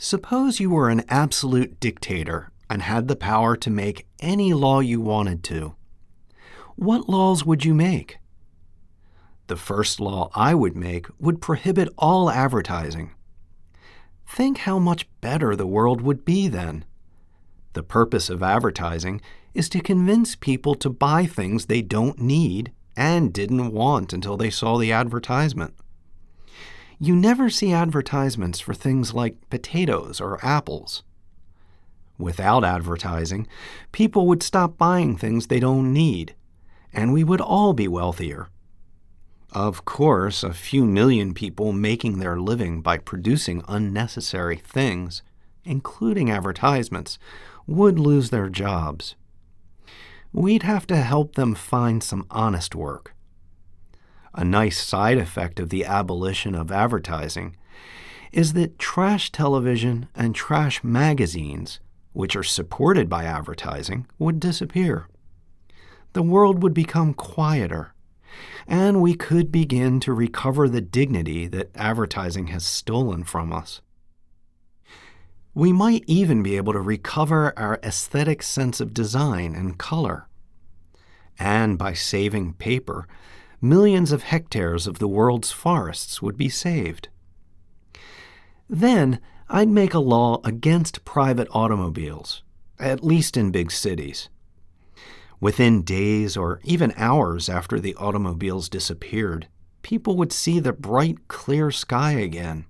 Suppose you were an absolute dictator and had the power to make any law you wanted to. What laws would you make? The first law I would make would prohibit all advertising. Think how much better the world would be then. The purpose of advertising is to convince people to buy things they don't need and didn't want until they saw the advertisement. You never see advertisements for things like potatoes or apples. Without advertising, people would stop buying things they don't need, and we would all be wealthier. Of course, a few million people making their living by producing unnecessary things, including advertisements, would lose their jobs. We'd have to help them find some honest work. A nice side effect of the abolition of advertising is that trash television and trash magazines, which are supported by advertising, would disappear. The world would become quieter, and we could begin to recover the dignity that advertising has stolen from us. We might even be able to recover our aesthetic sense of design and color. And by saving paper, millions of hectares of the world's forests would be saved. Then I'd make a law against private automobiles, at least in big cities. Within days or even hours after the automobiles disappeared, people would see the bright, clear sky again.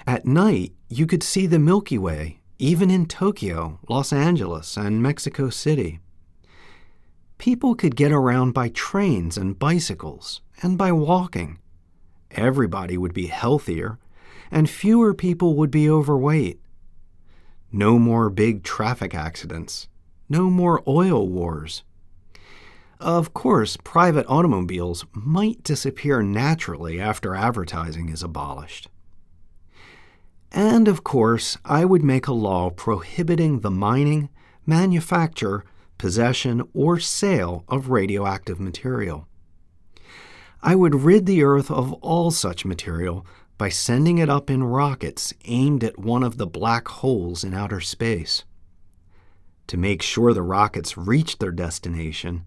At night, you could see the Milky Way, even in Tokyo, Los Angeles, and Mexico City. People could get around by trains and bicycles, and by walking. Everybody would be healthier, and fewer people would be overweight. No more big traffic accidents. No more oil wars. Of course, private automobiles might disappear naturally after advertising is abolished. And of course, I would make a law prohibiting the mining, manufacture, possession, or sale of radioactive material. I would rid the Earth of all such material by sending it up in rockets aimed at one of the black holes in outer space. To make sure the rockets reached their destination,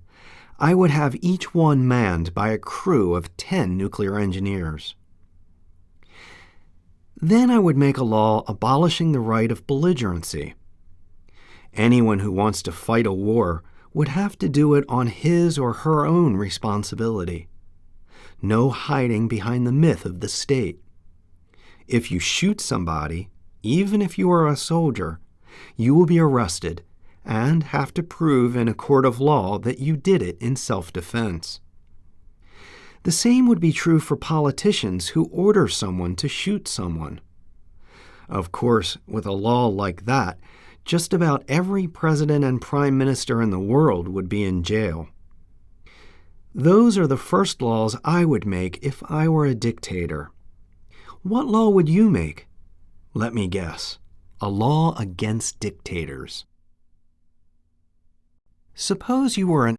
I would have each one manned by a crew of 10 nuclear engineers. Then I would make a law abolishing the right of belligerency. Anyone who wants to fight a war would have to do it on his or her own responsibility. No hiding behind the myth of the state. If you shoot somebody, even if you are a soldier, you will be arrested and have to prove in a court of law that you did it in self-defense. The same would be true for politicians who order someone to shoot someone. Of course, with a law like that, just about every president and prime minister in the world would be in jail. Those are the first laws I would make if I were a dictator. What law would you make? Let me guess. A law against dictators. Suppose you were an